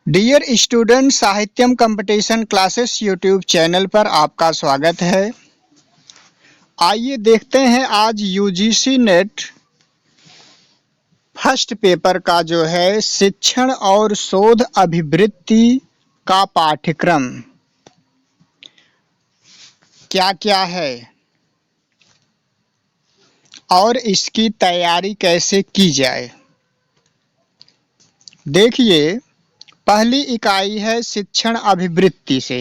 Dear student, Sahityam competition classes YouTube channel पर आपका स्वागत है। आइए देखते हैं आज यूजीसी नेट फर्स्ट पेपर का जो है शिक्षण और शोध अभिवृत्ति का पाठ्यक्रम क्या क्या है और इसकी तैयारी कैसे की जाए। देखिए, पहली इकाई है शिक्षण अभिवृत्ति से।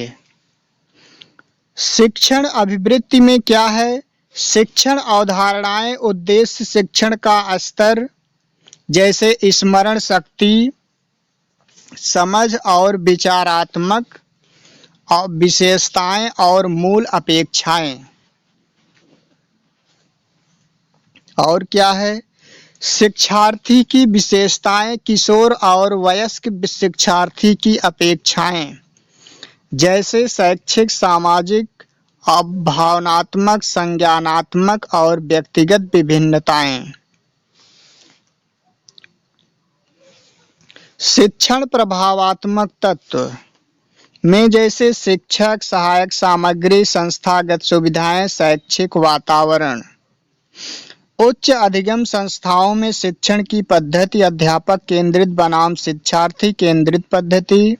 शिक्षण अभिवृत्ति में क्या है? शिक्षण अवधारणाएं, उद्देश्य, शिक्षण का स्तर जैसे स्मरण शक्ति, समझ और विचारात्मक और विशेषताएं और मूल अपेक्षाएं। और क्या है? शिक्षार्थी की विशेषताएं, किशोर और वयस्क शिक्षार्थी की अपेक्षाएं जैसे शैक्षिक, सामाजिक, भावनात्मक, संज्ञानात्मक और व्यक्तिगत विभिन्नताएं। शिक्षण प्रभावात्मक तत्व में जैसे शिक्षक, सहायक सामग्री, संस्थागत सुविधाएं, शैक्षिक वातावरण। उच्च अधिगम संस्थाओं में शिक्षण की पद्धति अध्यापक केंद्रित बनाम शिक्षार्थी केंद्रित पद्धति,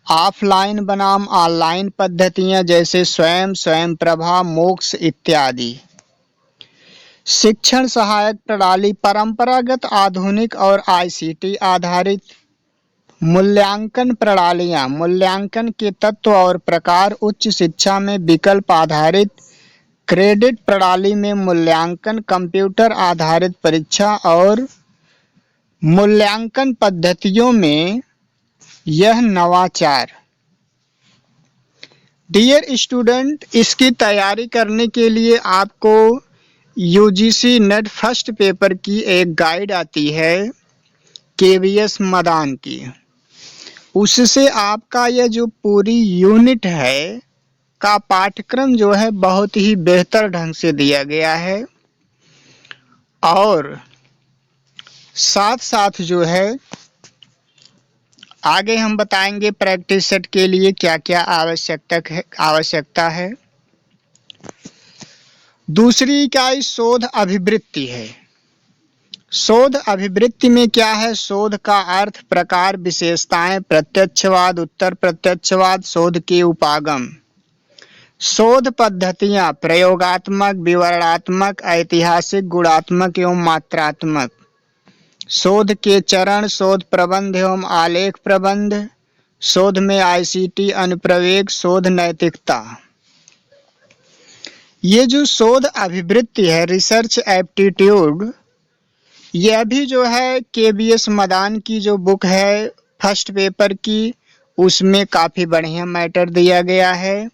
ऑफलाइन बनाम ऑनलाइन पद्धतियां जैसे स्वयं प्रभा, मोक्ष इत्यादि। शिक्षण सहायक प्रणाली परंपरागत, आधुनिक और आईसीटी आधारित। मूल्यांकन प्रणालियां, मूल्यांकन के तत्व और प्रकार। उच्च शिक्षा में विकल्प आधारित, क्रेडिट प्रणाली में मूल्यांकन, कंप्यूटर आधारित परीक्षा और मूल्यांकन पद्धतियों में यह नवाचार। डियर स्टूडेंट, इसकी तैयारी करने के लिए आपको यूजीसी नेट फर्स्ट पेपर की एक गाइड आती है केवीएस मदान की। उससे आपका यह जो पूरी यूनिट है का पाठ्यक्रम जो है बहुत ही बेहतर ढंग से दिया गया है और साथ साथ जो है आगे हम बताएंगे प्रैक्टिस सेट के लिए क्या क्या आवश्यकता है। दूसरी इकाई शोध अभिवृत्ति है। शोध अभिवृत्ति में क्या है? शोध का अर्थ, प्रकार, विशेषताएं, प्रत्यक्षवाद, उत्तर प्रत्यक्षवाद, शोध के उपागम। शोध पद्धतियां प्रयोगात्मक, विवरणात्मक, ऐतिहासिक, गुणात्मक एवं मात्रात्मक। शोध के चरण, शोध प्रबंध एवं आलेख प्रबंध। शोध में आईसीटी अनुप्रयोग, शोध नैतिकता। ये जो शोध अभिवृत्ति है, रिसर्च एप्टीट्यूड, यह भी जो है केवीएस मदान की जो बुक है फर्स्ट पेपर की, उसमें काफी बढ़िया मैटर दिया गया है।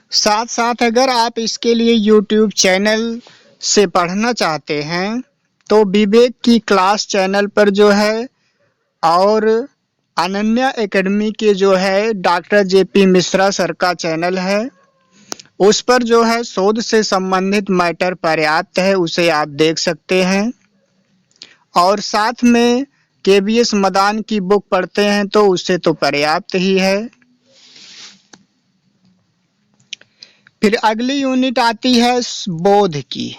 साथ साथ अगर आप इसके लिए यूट्यूब चैनल से पढ़ना चाहते हैं तो विवेक की क्लास चैनल पर जो है और अनन्या एकेडमी के जो है डॉक्टर जेपी मिश्रा सर का चैनल है, उस पर जो है शोध से संबंधित मैटर पर्याप्त है, उसे आप देख सकते हैं। और साथ में केवीएस मदान की बुक पढ़ते हैं तो उससे तो पर्याप्त ही है। फिर अगली यूनिट आती है बोध की।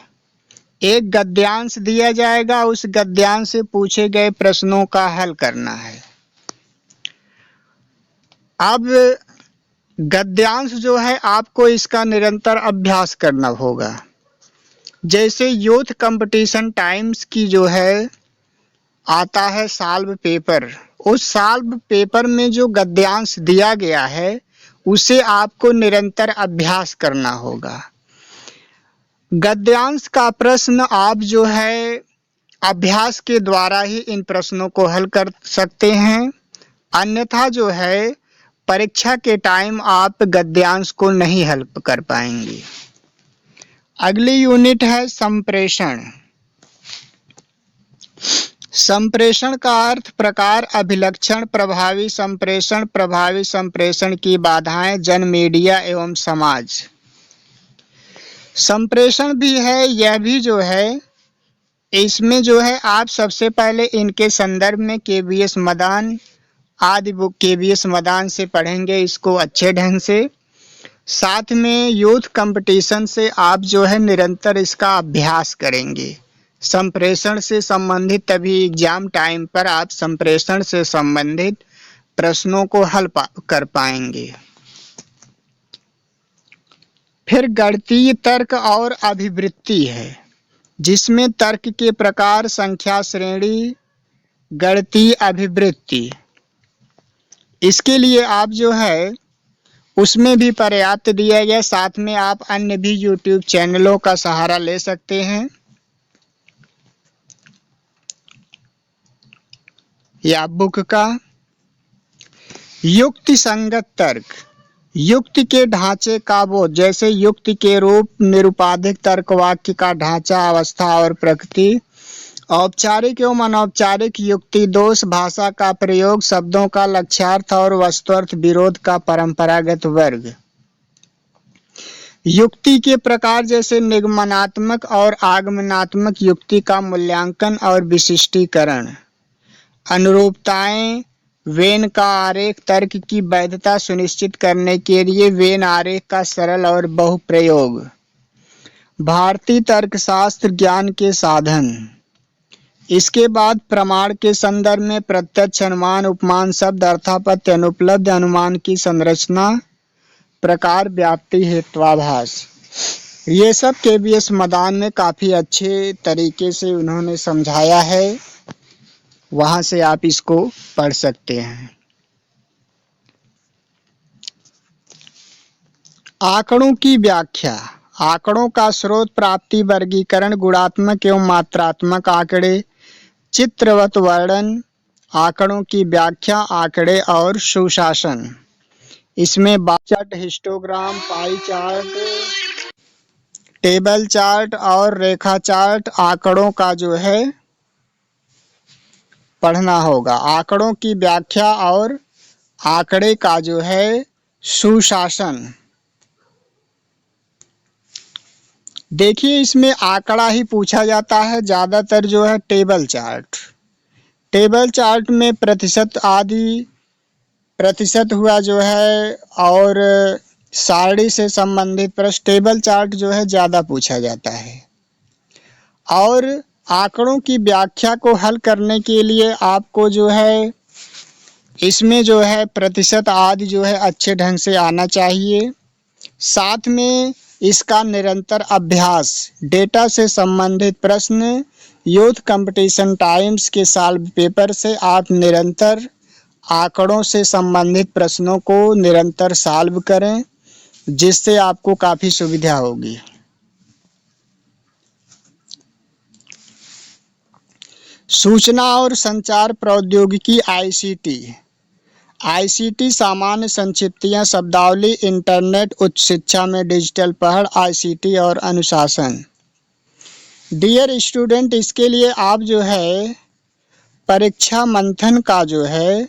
एक गद्यांश दिया जाएगा, उस गद्यांश से पूछे गए प्रश्नों का हल करना है। अब गद्यांश जो है आपको इसका निरंतर अभ्यास करना होगा। जैसे यूथ कंपटीशन टाइम्स की जो है आता है सॉल्व पेपर, उस सॉल्व पेपर में जो गद्यांश दिया गया है उसे आपको निरंतर अभ्यास करना होगा। गद्यांश का प्रश्न आप जो है अभ्यास के द्वारा ही इन प्रश्नों को हल कर सकते हैं, अन्यथा जो है परीक्षा के टाइम आप गद्यांश को नहीं हल कर पाएंगे। अगली यूनिट है संप्रेषण। संप्रेषण का अर्थ, प्रकार, अभिलक्षण, प्रभावी संप्रेषण की बाधाएं, जन, मीडिया एवं समाज। संप्रेषण भी है, यह भी जो है इसमें जो है आप सबसे पहले इनके संदर्भ में केवीएस मदान आदि बुक केवीएस मदान से पढ़ेंगे इसको अच्छे ढंग से। साथ में यूथ कंपटीशन से आप जो है निरंतर इसका अभ्यास करेंगे। संप्रेषण से संबंधित तभी एग्जाम टाइम पर आप संप्रेषण से संबंधित प्रश्नों को हल कर पाएंगे। फिर गणितीय तर्क और अभिवृत्ति है, जिसमें तर्क के प्रकार, संख्या श्रेणी, गणितीय अभिवृत्ति। इसके लिए आप जो है उसमें भी पर्याप्त दिया गया। साथ में आप अन्य भी यूट्यूब चैनलों का सहारा ले सकते हैं या बुक का। युक्ति संगत तर्क, युक्ति के ढांचे का बोध, जैसे युक्ति के रूप, निरुपाधिक तर्क, वाक्य का ढांचा, अवस्था और प्रकृति, औपचारिक एवं अनौपचारिक युक्ति, दोष, भाषा का प्रयोग, शब्दों का लक्ष्यार्थ और वस्तुअर्थ विरोध का परंपरागत वर्ग। युक्ति के प्रकार जैसे निगमनात्मक और आगमनात्मक युक्ति का मूल्यांकन और विशिष्टीकरण। अनुरूपताएं, वेन का आरेख, तर्क की वैधता सुनिश्चित करने के लिए वेन आरेख का सरल और बहुप्रयोग। भारतीय तर्कशास्त्र ज्ञान के साधन। इसके बाद प्रमाण के संदर्भ में प्रत्यक्ष अनुमान, उपमान, शब्द, अर्थापत्ति, अनुपलब्ध अनुमान की संरचना, प्रकार, व्याप्ति, हेत्वाभास। ये सब केवीएस मदान में काफी अच्छे तरीके से उन्होंने समझाया है, वहां से आप इसको पढ़ सकते हैं। आंकड़ों की व्याख्या, आंकड़ों का स्रोत, प्राप्ति, वर्गीकरण, गुणात्मक एवं मात्रात्मक आंकड़े, चित्रवत वर्णन, आंकड़ों की व्याख्या, आंकड़े और सुशासन। इसमें bar chart, histogram, pie chart, table chart और रेखा चार्ट आंकड़ों का जो है पढ़ना होगा। आंकड़ों की व्याख्या और आंकड़े का जो है सुशासन। देखिए इसमें आंकड़ा ही पूछा जाता है ज्यादातर जो है टेबल चार्ट। टेबल चार्ट में प्रतिशत आदि, प्रतिशत हुआ जो है और सारणी से संबंधित प्रश्न, टेबल चार्ट जो है ज्यादा पूछा जाता है। और आंकड़ों की व्याख्या को हल करने के लिए आपको जो है इसमें जो है प्रतिशत आदि जो है अच्छे ढंग से आना चाहिए। साथ में इसका निरंतर अभ्यास, डेटा से संबंधित प्रश्न, यूथ कंपटीशन टाइम्स के सॉल्व पेपर से आप निरंतर आंकड़ों से संबंधित प्रश्नों को निरंतर सॉल्व करें, जिससे आपको काफी सुविधा होगी। सूचना और संचार प्रौद्योगिकी आईसीटी। आईसीटी सामान्य संक्षिप्तियां, शब्दावली, इंटरनेट, उच्च शिक्षा में डिजिटल पढ़, आईसीटी और अनुशासन। डियर स्टूडेंट, इसके लिए आप जो है परीक्षा मंथन का जो है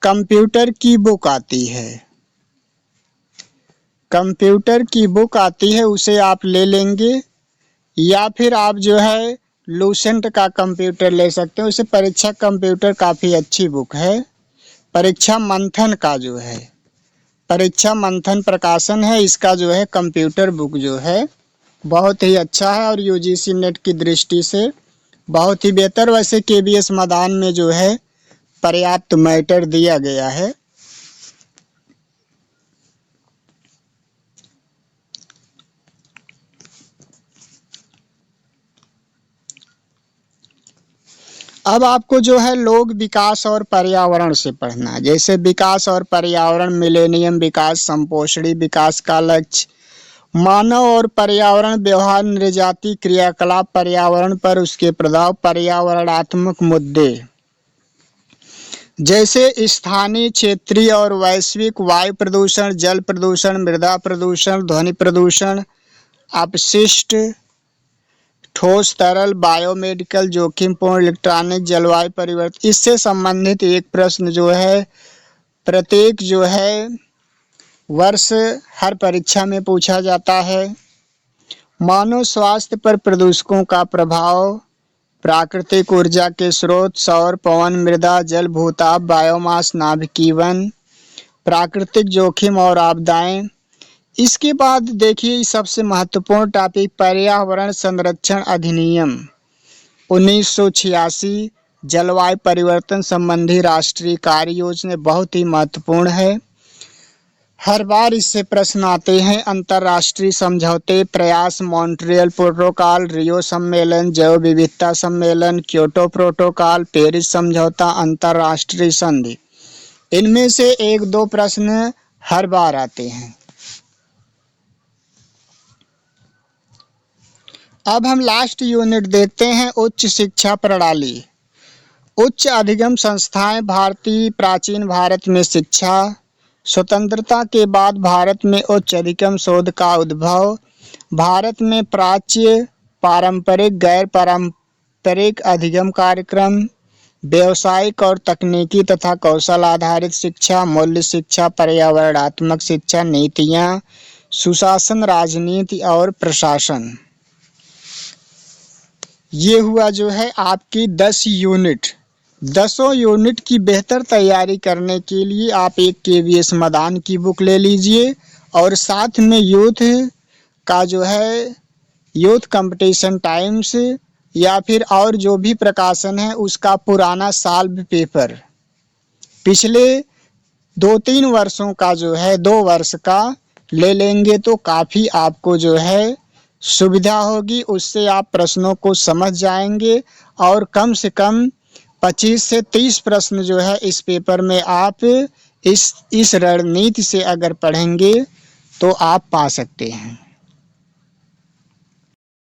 कंप्यूटर की बुक आती है, कंप्यूटर की बुक आती है, उसे आप ले लेंगे या फिर आप जो है लूसेंट का कंप्यूटर ले सकते हो। उसे परीक्षा कंप्यूटर काफ़ी अच्छी बुक है। परीक्षा मंथन का जो है, परीक्षा मंथन प्रकाशन है, इसका जो है कंप्यूटर बुक जो है बहुत ही अच्छा है और यूजीसी नेट की दृष्टि से बहुत ही बेहतर। वैसे केवीएस मदान में जो है पर्याप्त मैटर दिया गया है। अब आपको जो है लोग विकास और पर्यावरण से पढ़ना है। जैसे विकास और पर्यावरण, मिलेनियम विकास, संपोषणी विकास का लक्ष्य, मानव और पर्यावरण व्यवहार, नृजाति क्रियाकलाप, पर्यावरण पर उसके प्रभाव, पर्यावरणात्मक मुद्दे जैसे स्थानीय, क्षेत्रीय और वैश्विक, वायु प्रदूषण, जल प्रदूषण, मृदा प्रदूषण, ध्वनि प्रदूषण, अपशिष्ट, ठोस तरल, बायोमेडिकल, जोखिमपूर्ण, इलेक्ट्रॉनिक, जलवायु परिवर्तन। इससे संबंधित एक प्रश्न जो है प्रत्येक जो है वर्ष हर परीक्षा में पूछा जाता है। मानव स्वास्थ्य पर प्रदूषकों का प्रभाव, प्राकृतिक ऊर्जा के स्रोत सौर, पवन, मृदा, जल, भूताप, बायोमास, नाभिकीय वन। प्राकृतिक जोखिम और आपदाएं। इसके बाद देखिए सबसे महत्वपूर्ण टॉपिक पर्यावरण संरक्षण अधिनियम 1986 जलवायु परिवर्तन संबंधी राष्ट्रीय कार्य योजना बहुत ही महत्वपूर्ण है। हर बार इससे प्रश्न आते हैं। अंतर्राष्ट्रीय समझौते, प्रयास, मॉन्ट्रियल प्रोटोकॉल, रियो सम्मेलन, जैव विविधता सम्मेलन, क्योटो प्रोटोकॉल, पेरिस समझौता, अंतर्राष्ट्रीय संधि। इनमें से एक दो प्रश्न हर बार आते हैं। अब हम लास्ट यूनिट देखते हैं, उच्च शिक्षा प्रणाली। उच्च अधिगम संस्थाएं। भारतीय प्राचीन भारत में शिक्षा। स्वतंत्रता के बाद भारत में उच्च अधिगम शोध का उद्भव। भारत में प्राच्य, पारंपरिक, गैर पारंपरिक अधिगम कार्यक्रम। व्यावसायिक और तकनीकी तथा कौशल आधारित शिक्षा, मूल्य शिक्षा, पर्यावरणात्मक शिक्षा, नीतियाँ, सुशासन, राजनीति और प्रशासन। ये हुआ जो है आपकी 10 यूनिट। 10 यूनिट की बेहतर तैयारी करने के लिए आप एक KVS मदान की बुक ले लीजिए और साथ में यूथ का जो है यूथ कंपटीशन टाइम्स या फिर और जो भी प्रकाशन है उसका पुराना सॉल्व पेपर पिछले 2-3 वर्षों का जो है 2 वर्ष का ले लेंगे तो काफ़ी आपको जो है सुविधा होगी। उससे आप प्रश्नों को समझ जाएंगे और कम से कम 25 से 30 प्रश्न जो है इस पेपर में आप इस रणनीति से अगर पढ़ेंगे तो आप पा सकते हैं।